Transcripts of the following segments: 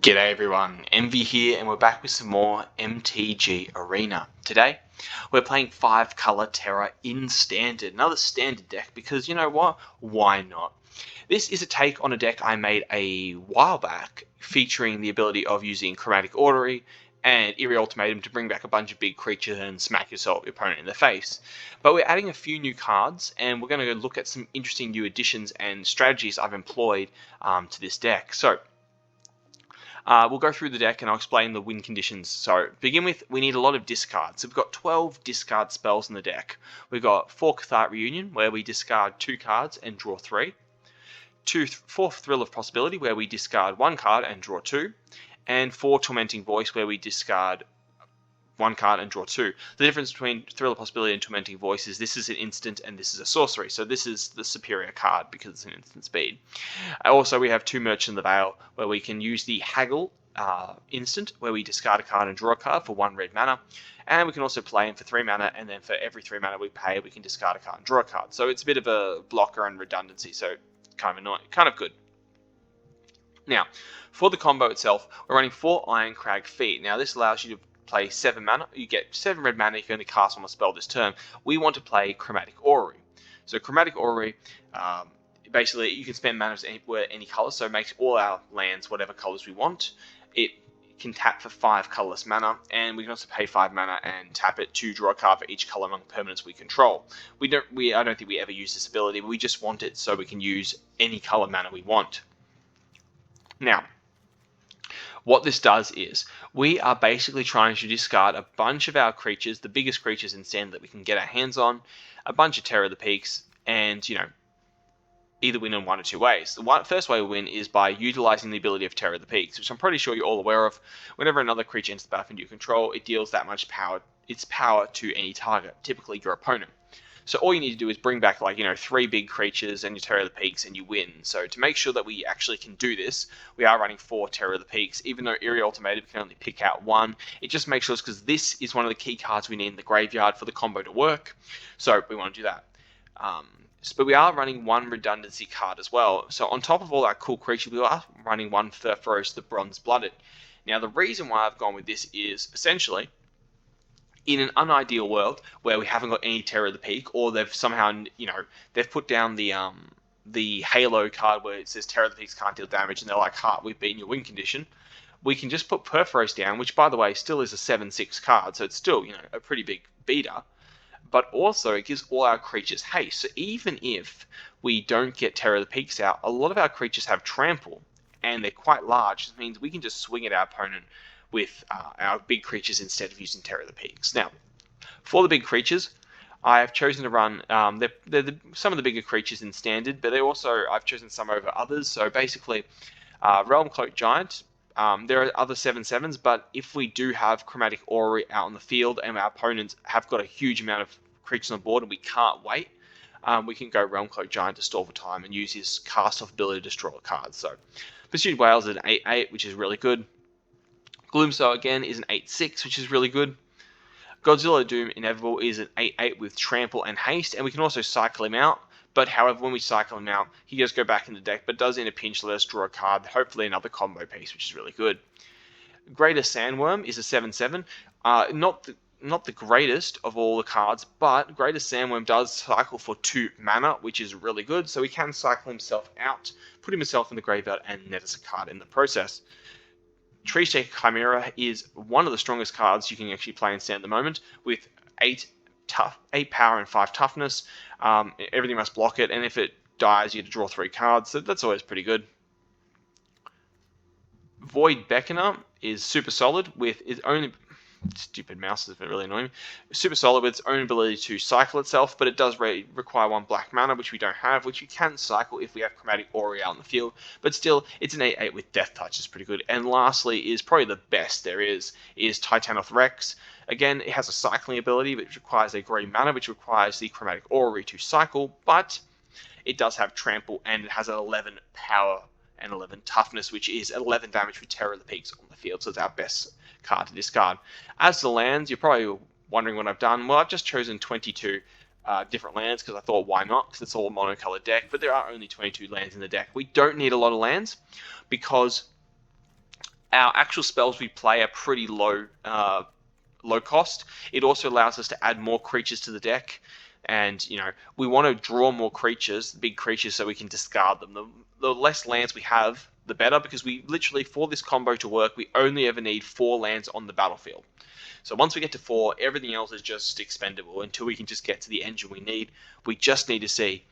G'day everyone, Envy here, and we're back with some more MTG Arena. Today, we're playing 5-color Terra in Standard, another Standard deck, because you know what? Why not? This is a take on a deck I made a while back, featuring the ability of using Chromatic Orrery and Eerie Ultimatum to bring back a bunch of big creatures and smack your opponent in the face. But we're adding a few new cards, and we're going to look at some interesting new additions and strategies I've employed to this deck. So, we'll go through the deck and I'll explain the win conditions. So, to begin with, we need a lot of discards. So we've got 12 discard spells in the deck. We've got 4 Cathartic Reunion, where we discard 2 cards and draw 3. 4 Thrill of Possibility, where we discard 1 card and draw 2. And 4 Tormenting Voice, where we discard 1 card and draw 2. The difference between Thrill of Possibility and Tormenting Voice is this is an instant and this is a sorcery. So this is the superior card because it's an instant speed. Also, we have 2 Merchant of the Veil, where we can use the Haggle instant, where we discard a card and draw a card for 1 red mana. And we can also play him for 3 mana, and then for every 3 mana we pay, we can discard a card and draw a card. So it's a bit of a blocker and redundancy, so kind of annoying, kind of good. Now, for the combo itself, we're running 4 Ironcrag Feet. Now, this allows you to play 7 mana. You get 7 red mana. You can only cast on a spell this turn. We want to play Chromatic Orrery. So Chromatic Orrery, basically you can spend mana anywhere, any color, so it makes all our lands whatever colors we want. It can tap for 5 colorless mana, and we can also pay 5 mana and tap it to draw a card for each color among permanents we control. I don't think we ever use this ability, but we just want it so we can use any color mana we want. Now, what this does is, we are basically trying to discard a bunch of our creatures, the biggest creatures in Standard that we can get our hands on, a bunch of Terror of the Peaks, and, you know, either win in 1 or 2 ways. The first way we win is by utilizing the ability of Terror of the Peaks, which I'm pretty sure you're all aware of. Whenever another creature enters the battlefield you control, it deals that much power, its power to any target, typically your opponent. So all you need to do is bring back, like, 3 big creatures and your Terror of the Peaks and you win. So to make sure that we actually can do this, we are running 4 Terror of the Peaks. Even though Eerie Ultimatum can only pick out 1, it just makes sure, because this is one of the key cards we need in the graveyard for the combo to work. So we want to do that. But we are running 1 redundancy card as well. So on top of all our cool creatures, we are running 1 Furfurous the Bronze-Blooded. Now the reason why I've gone with this is, essentially, in an unideal world where we haven't got any Terror of the Peak, or they've somehow, they've put down the Halo card where it says Terror of the Peaks can't deal damage, and they're like, we've beaten your win condition. We can just put Furfurous down, which, by the way, still is a 7/6 card, so it's still, a pretty big beater. But also, it gives all our creatures haste. So even if we don't get Terror of the Peaks out, a lot of our creatures have Trample, and they're quite large. This means we can just swing at our opponent with our big creatures instead of using Terror of the Peaks. Now, for the big creatures, I have chosen to run, they're some of the bigger creatures in Standard, but I've chosen some over others. So basically, Realm Cloak Giant, there are other 7/7s, but if we do have Chromatic Orrery out on the field and our opponents have got a huge amount of creatures on the board and we can't wait, we can go Realm Cloak Giant to stall for time and use his cast-off ability to destroy a card. So Pursued Whales is an 8/8, which is really good. Gloomstar again is an 8/6, which is really good. Godzilla Doom Inevitable is an 8/8 with Trample and Haste, and we can also cycle him out. But however, when we cycle him out, he does go back in the deck, but does in a pinch let us draw a card, hopefully another combo piece, which is really good. Greater Sandworm is a 7/7. Not the greatest of all the cards, but Greater Sandworm does cycle for 2 mana, which is really good. So he can cycle himself out, put himself in the graveyard, and net us a card in the process. Treeshaker Chimera is one of the strongest cards you can actually play in Standard at the moment, with 8 power and 5 toughness. Everything must block it, and if it dies, you have to draw 3 cards, so that's always pretty good. Void Beckoner is super solid with its own... Stupid mouse is really annoying. Super solid with its own ability to cycle itself, but it does require 1 black mana, which we don't have, which we can cycle if we have Chromatic Orrery out in the field. But still, it's an 8/8 with Death Touch, is pretty good. And lastly, is probably the best there is Titanoth Rex. Again, it has a cycling ability, which requires a green mana, which requires the Chromatic Orrery to cycle, but it does have Trample, and it has an 11 power and 11 toughness, which is 11 damage with Terror of the Peaks on the field, so it's our best card to discard. As the lands, you're probably wondering what I've done. Well, I've just chosen 22 different lands because I thought, why not? Because it's all a monocolored deck, but there are only 22 lands in the deck. We don't need a lot of lands because our actual spells we play are pretty low cost. It also allows us to add more creatures to the deck, and we want to draw more creatures, big creatures, so we can discard them. The less lands we have, the better, because we literally, for this combo to work, we only ever need 4 lands on the battlefield. So once we get to 4, everything else is just expendable until we can just get to the engine we need. We just need to see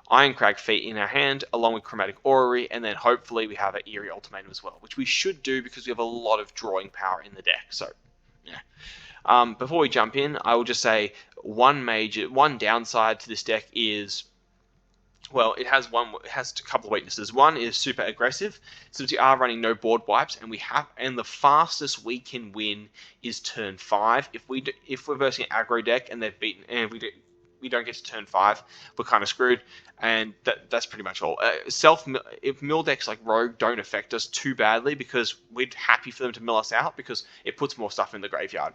Ironcrag Feat in our hand, along with Chromatic Orrery, and then hopefully we have an Eerie Ultimatum as well, which we should do because we have a lot of drawing power in the deck. So, yeah. Before we jump in, I will just say one downside to this deck is, well, it has a couple of weaknesses. One is super aggressive, since we are running no board wipes, and the fastest we can win is turn 5. If we're versing an aggro deck and they've beaten, and we don't get to turn 5, we're kind of screwed, and that's pretty much all. If mill decks like Rogue don't affect us too badly, because we're happy for them to mill us out because it puts more stuff in the graveyard.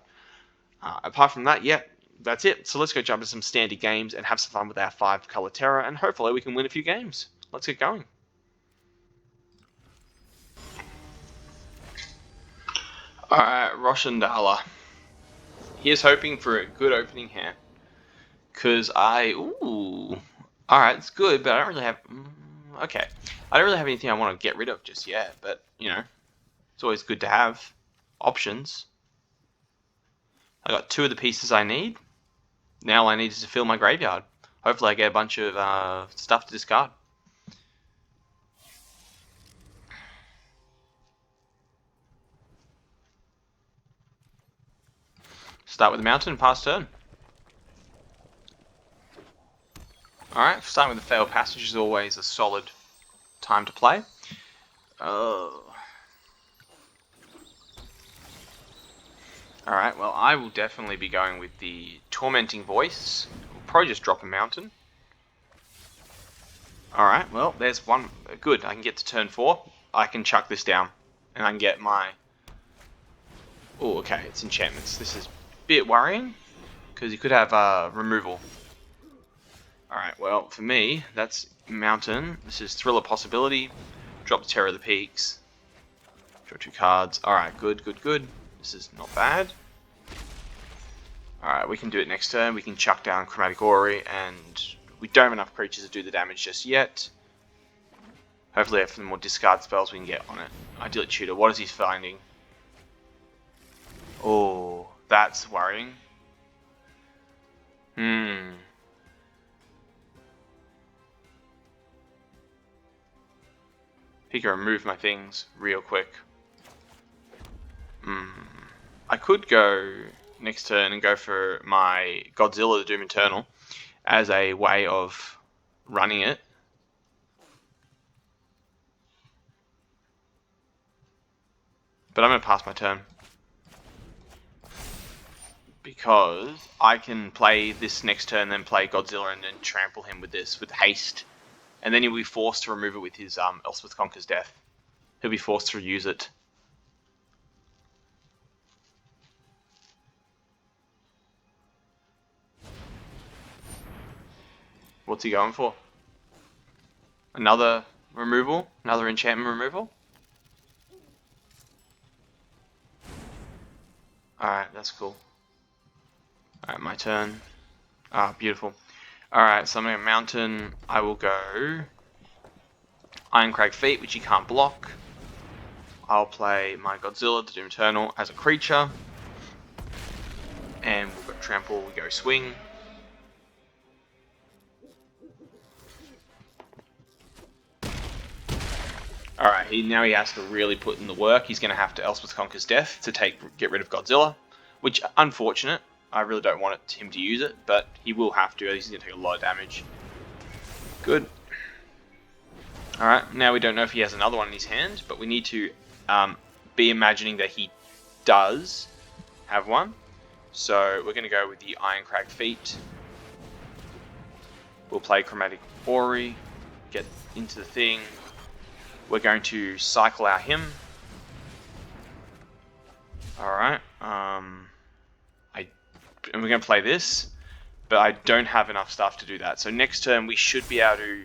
Apart from that, yeah, that's it. So let's go jump into some standard games and have some fun with our 5-color Terror, and hopefully we can win a few games. Let's get going. Alright, Roshandala. Here's hoping for a good opening hand. Because alright, it's good, but I don't really have... Okay. I don't really have anything I want to get rid of just yet, but, it's always good to have options. I got 2 of the pieces I need. Now all I need is to fill my graveyard. Hopefully I get a bunch of stuff to discard. Start with the mountain and pass turn. Alright, starting with the Failed Passage is always a solid time to play. Alright, well, I will definitely be going with the Tormenting Voice. We'll probably just drop a mountain. Alright, well, there's one. Good, I can get to turn 4. I can chuck this down, and I can get my... Oh, okay, it's enchantments. This is a bit worrying, because you could have removal. Alright, well, for me, that's mountain. This is Thriller Possibility. Drop the Terror of the Peaks. Draw 2 cards. Alright, good. This is not bad. Alright, we can do it next turn. We can chuck down Chromatic Orrery, and we don't have enough creatures to do the damage just yet. Hopefully, for the more discard spells we can get on it. Untitled Tutor, what is he finding? Oh, that's worrying. I think I remove my things real quick. I could go next turn and go for my Godzilla the Doom Eternal as a way of running it. But I'm going to pass my turn, because I can play this next turn, then play Godzilla, and then trample him with this, with haste. And then he'll be forced to remove it with his Elspeth Conquers Death. He'll be forced to use it. What's he going for? Another removal? Another enchantment removal? Alright, that's cool. Alright, my turn. Ah, beautiful. Alright, so I'm going to mountain. I will go Ironcrag Feat, which you can't block. I'll play my Godzilla, the Doom Eternal, as a creature. And we've got Trample, we go swing. Alright, now he has to really put in the work. He's going to have to Elspeth Conquers Death to get rid of Godzilla, which, unfortunate. I really don't want him to use it, but he will have to. He's going to take a lot of damage. Good. Alright, now we don't know if he has another one in his hand, but we need to be imagining that he does have one. So we're going to go with the Ironcrag Feat. We'll play Chromatic Orrery, get into the thing. We're going to cycle out him. Alright, and we're going to play this, but I don't have enough stuff to do that. So next turn we should be able to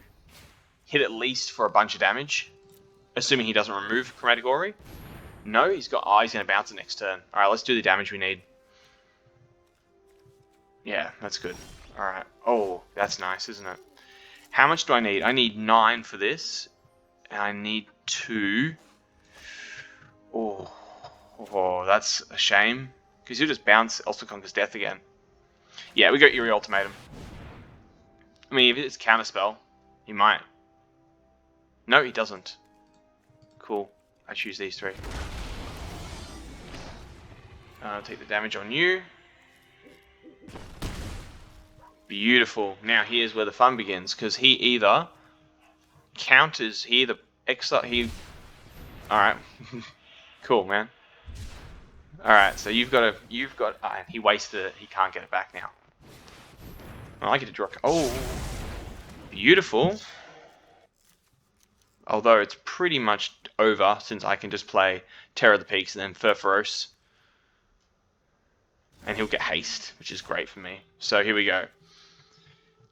hit at least for a bunch of damage, assuming he doesn't remove Chromatic Orrery. No, he's got... Oh, he's going to bounce it next turn. Alright, let's do the damage we need. Yeah, that's good. Alright. Oh, that's nice, isn't it? How much do I need? I need 9 for this. And I need 2. Oh, that's a shame. Because he'll just bounce Also Conquers Death again. Yeah, we go Eerie Ultimatum. I mean, if it's Counterspell, he might. No, he doesn't. Cool. I choose these 3. Take the damage on you. Beautiful. Now here's where the fun begins, because he either counters Alright. Cool, man. Alright, so you've got he wasted it, he can't get it back now. I get to draw. Oh, beautiful. Although it's pretty much over, since I can just play Terror of the Peaks and then Furforos. And he'll get haste, which is great for me. So here we go.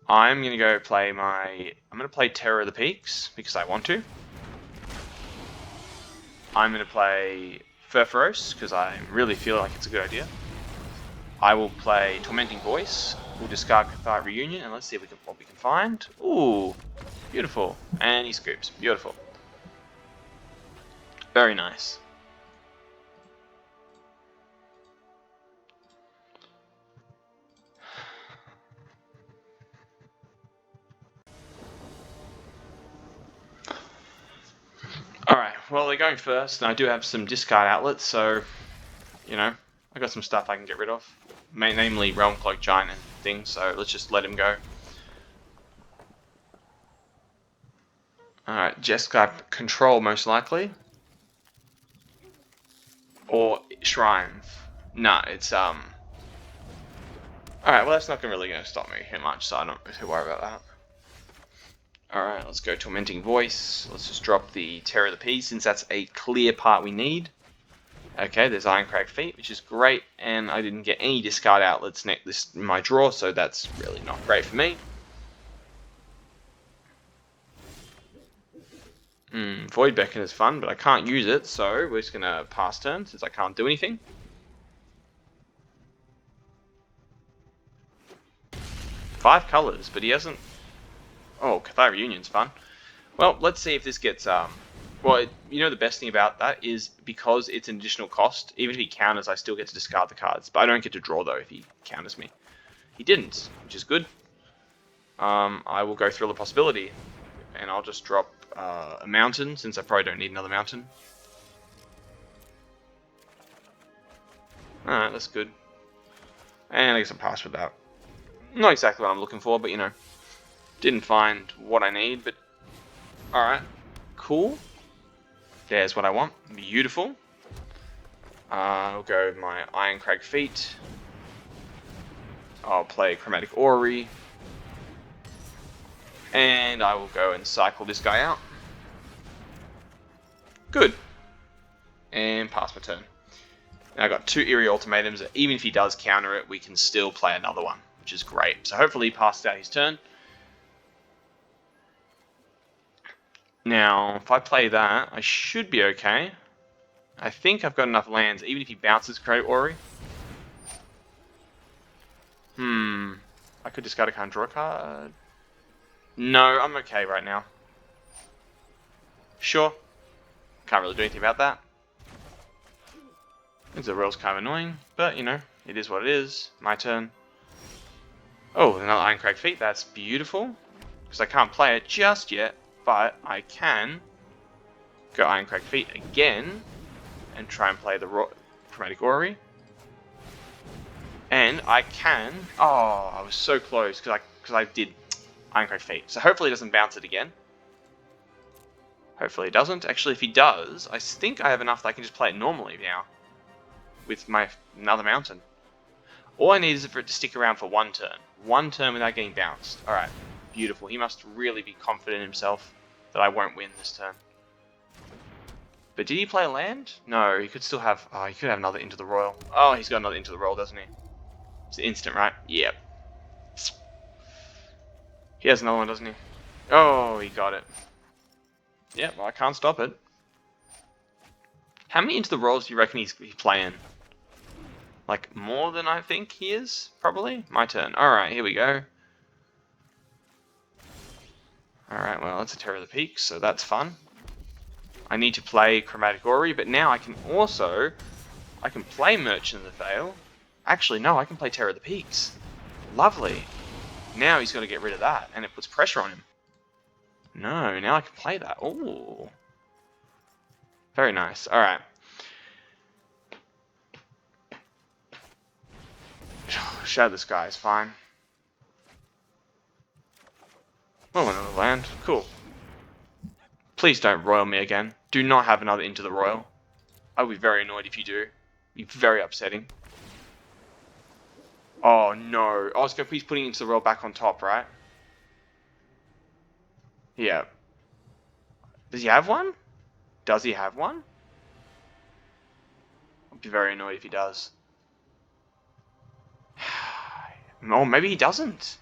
I'm going to go play I'm going to play Terror of the Peaks, because I want to. I'm going to play Furforos, because I really feel like it's a good idea. I will play Tormenting Voice. We'll discard Cathartic Reunion, and let's see what we can find. Ooh, beautiful. And he scoops. Beautiful. Very nice. Alright, well, they're going first, and I do have some discard outlets, so, you know, I got some stuff I can get rid of. Namely Realm Cloak Giant and things, so let's just let him go. Alright, Jeskai Control most likely. Or Shrine. Nah, it's Alright, well that's not really going to stop me too much, so I don't have to worry about that. Alright, let's go Tormenting Voice. Let's just drop the Terror of the Peaks, since that's a clear part we need. Okay, there's Ironcrag Feet, which is great, and I didn't get any discard outlets in my draw, so that's really not great for me. Void Beacon is fun, but I can't use it, so we're just going to pass turn, since I can't do anything. Five colors, but he hasn't... Oh, Cathartic Reunion's fun. Well, let's see if this gets... Well, you know the best thing about that is because it's an additional cost, even if he counters, I still get to discard the cards. But I don't get to draw, though, if he counters me. He didn't, which is good. I will go through the possibility. And I'll just drop a mountain, since I probably don't need another mountain. Alright, that's good. And I guess I'm passed with that. Not exactly what I'm looking for, but, you know. Didn't find what I need, but... Alright, cool. There's what I want. Beautiful. I'll go with my Ironcrag Feet. I'll play Chromatic Orrery. And I will go and cycle this guy out. Good. And pass my turn. Now I've got 2 Eerie Ultimatums. Even if he does counter it, we can still play another one, which is great. So hopefully he passes out his turn. Now, if I play that, I should be okay. I think I've got enough lands, even if he bounces Chromatic Orrery. I could discard a card and draw a card. No, I'm okay right now. Sure. Can't really do anything about that. The roll's kind of annoying, but, you know, it is what it is. My turn. Oh, another Ironcrag Feet. That's beautiful. Because I can't play it just yet. But I can go Ironcrag Feet again and try and play the Chromatic Orrery. And I can... Oh, I was so close because I did Ironcrag Feet. So hopefully he doesn't bounce it again. Hopefully he doesn't. Actually, if he does, I think I have enough that I can just play it normally now. With my another mountain. All I need is for it to stick around for one turn. One turn without getting bounced. Alright. Beautiful. He must really be confident in himself that I won't win this turn. But did he play a land? No, he could still have... Oh, he could have another Into the Royal. Oh, he's got another Into the Royal, doesn't he? It's instant, right? Yep. He has another one, doesn't he? Oh, he got it. Yep, well, I can't stop it. How many Into the Royals do you reckon he's playing? Like, more than I think he is, probably? My turn. Alright, here we go. Alright, well, it's a Terror of the Peaks, so that's fun. I need to play Chromatic Ori, but now I can also... I can play Merchant of the Veil. Actually, no, I can play Terror of the Peaks. Lovely. Now he's got to get rid of that, and it puts pressure on him. No, now I can play that. Ooh. Very nice. Alright. Shadow the Sky is fine. Oh, another land. Cool. Please don't royal me again. Do not have another Into the Royal. I'll be very annoyed if you do. It'll be very upsetting. Oh no. Oh, it's going to be putting Into the Royal back on top, right? Yeah. Does he have one? Does he have one? I'll be very annoyed if he does. Oh, maybe he doesn't.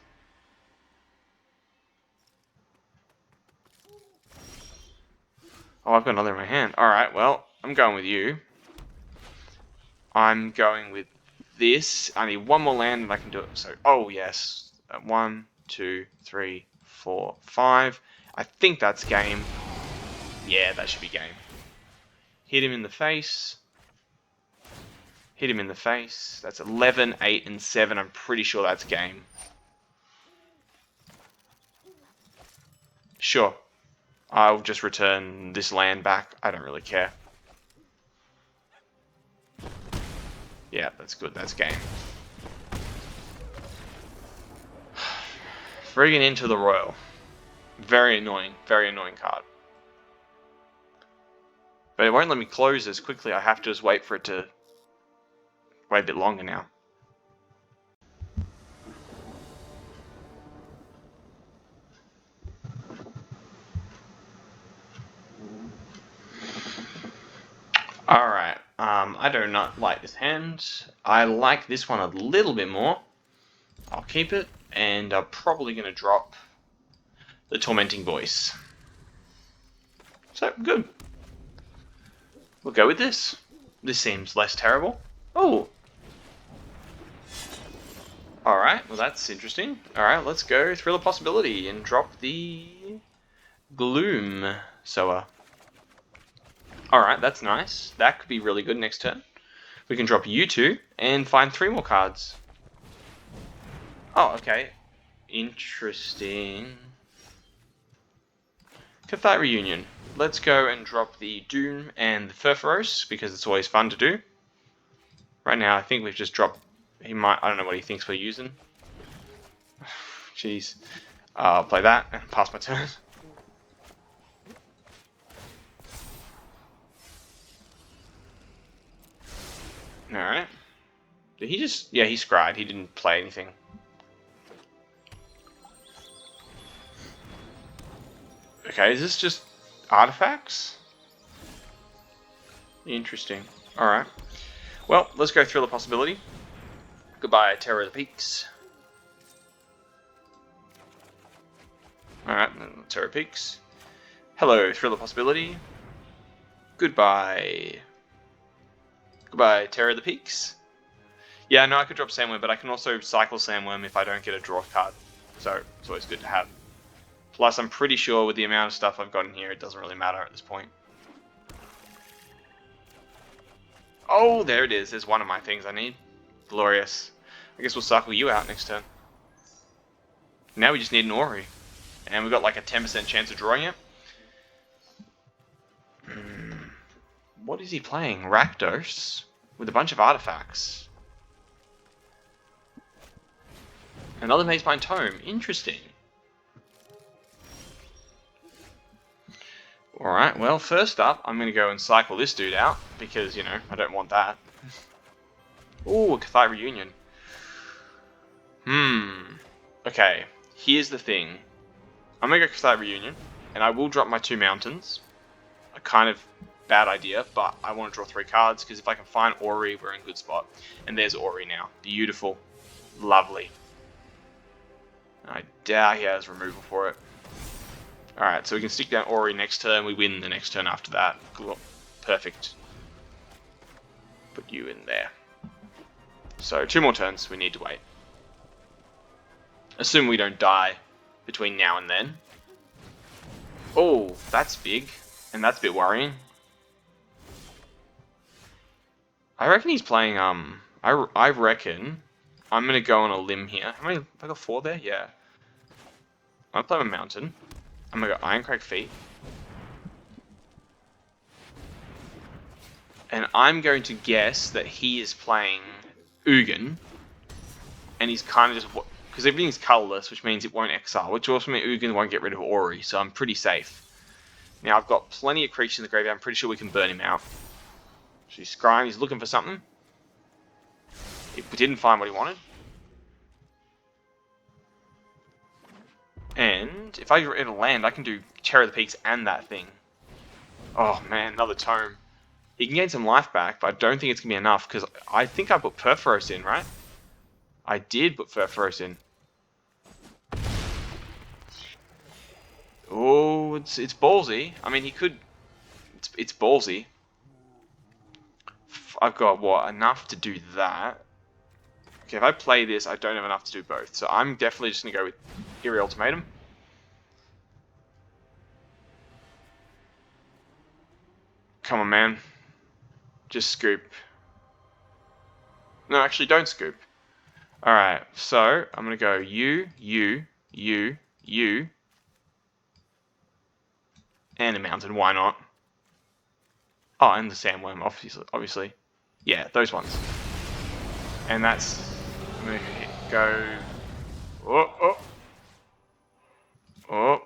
Oh, I've got another in my hand. Alright, well, I'm going with you. I'm going with this. I need one more land and I can do it. So, oh yes. 1, 2, 3, 4, 5. I think that's game. Yeah, that should be game. Hit him in the face. Hit him in the face. That's 11, 8, and 7. I'm pretty sure that's game. Sure. I'll just return this land back. I don't really care. Yeah, that's good. That's game. Friggin' Into the Royal. Very annoying card. But it won't let me close as quickly. I have to just wait for it to wait a bit longer now. Alright, I do not like this hand. I like this one a little bit more. I'll keep it, and I'm probably going to drop the Tormenting Voice. So, good. We'll go with this. This seems less terrible. Oh! Alright, well that's interesting. Alright, let's go Thrill of Possibility and drop the Gloom Sower. Alright, that's nice. That could be really good next turn. We can drop you two and find 3 more cards. Oh, okay. Interesting. Cathartic Reunion. Let's go and drop the Doom and the Furphoros, because it's always fun to do. Right now, I think we've just dropped... He might... I don't know what he thinks we're using. Jeez. I'll play that and pass my turn. Alright. Did he just... Yeah, he scryed. He didn't play anything. Okay, is this just artifacts? Interesting. Alright. Well, let's go Thrill of Possibility. Goodbye, Terror of the Peaks. Alright, Terror of Peaks. Hello, Thrill of Possibility. Goodbye. Goodbye, Terror of the Peaks. Yeah, no, I could drop Sandworm, but I can also cycle Sandworm if I don't get a draw card. So, it's always good to have. Plus, I'm pretty sure with the amount of stuff I've got in here, it doesn't really matter at this point. Oh, there it is. There's one of my things I need. Glorious. I guess we'll cycle you out next turn. Now we just need an Ori. And we've got like a 10% chance of drawing it. What is he playing? Rakdos? With a bunch of artifacts. Another Mazepine Tome. Interesting. Alright, well, first up, I'm going to go and cycle this dude out, because, you know, I don't want that. Ooh, a Cathartic Reunion. Okay, here's the thing. I'm going to go Cathartic Reunion, and I will drop my 2 mountains. A kind of bad idea, but I want to draw 3 cards, because if I can find Ori, we're in a good spot. And there's Ori now. Beautiful. Lovely. I doubt he has removal for it. Alright, so we can stick down Ori next turn, we win the next turn after that. Cool. Perfect. put you in there. So 2 more turns, we need to wait. Assume we don't die between now and then. Oh, that's big, and that's a bit worrying. I reckon he's playing, I reckon I'm going to go on a limb here. How many, have I got 4 there? Yeah. I'm going to play my mountain. I'm going to go Ironcrag Feet. And I'm going to guess that he is playing Ugin. And he's kind of just, because everything's colorless, which means it won't exile, which also means Ugin won't get rid of Ori, so I'm pretty safe. Now, I've got plenty of creatures in the graveyard. I'm pretty sure we can burn him out. So he's scrying, he's looking for something. He didn't find what he wanted. And if I get rid of land, I can do Terror of the Peaks and that thing. Oh man, another tome. He can gain some life back, but I don't think it's going to be enough, because I think I put Perforos in, right? I did put Perforos in. Oh, it's ballsy. I mean, he could... It's ballsy. I've got, what, enough to do that. Okay, if I play this, I don't have enough to do both. So I'm definitely just going to go with Eerie Ultimatum. Come on, man. Just scoop. No, actually, don't scoop. Alright, so I'm going to go you, and a mountain, why not? Oh, and the sandworm, obviously. Yeah, those ones. And that's... I'm going to go... Oh.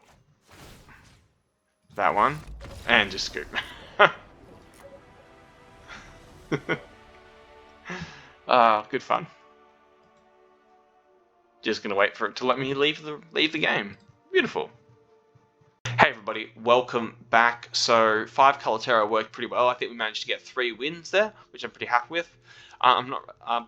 That one. And just scoop. Good fun. Just gonna wait for it to let me leave the game. Beautiful. Hey everybody, welcome back. So 5 color Terror worked pretty well. I think we managed to get 3 wins there, which I'm pretty happy with. I'm not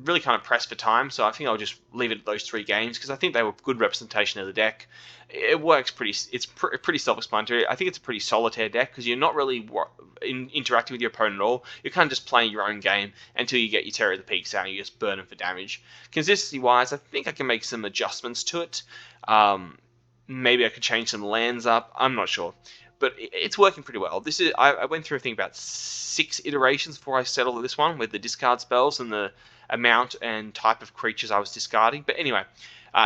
really kind of pressed for time, so I think I'll just leave it at those 3 games because I think they were good representation of the deck. It works pretty self-explanatory. I think it's a pretty solitaire deck because you're not really interacting with your opponent at all. You're kind of just playing your own game until you get your Terror of the Peaks out and you just burn them for damage. Consistency-wise, I think I can make some adjustments to it. Maybe I could change some lands up. I'm not sure. But it's working pretty well. This is I went through, I think, about 6 iterations before I settled this one with the discard spells and the amount and type of creatures I was discarding. But anyway,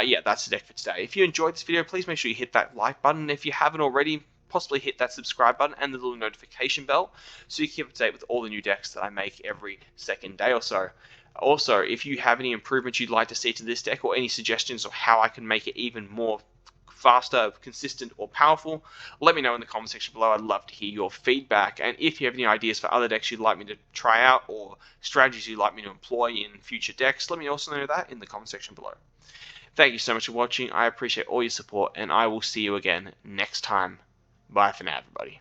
yeah, that's the deck for today. If you enjoyed this video, please make sure you hit that like button. If you haven't already, possibly hit that subscribe button and the little notification bell so you can keep up to date with all the new decks that I make every second day or so. Also, if you have any improvements you'd like to see to this deck or any suggestions of how I can make it even more faster, consistent, or powerful, let me know in the comment section below. I'd love to hear your feedback. And if you have any ideas for other decks you'd like me to try out or strategies you'd like me to employ in future decks, let me also know that in the comment section below. Thank you so much for watching. I appreciate all your support, and I will see you again next time. Bye for now, everybody.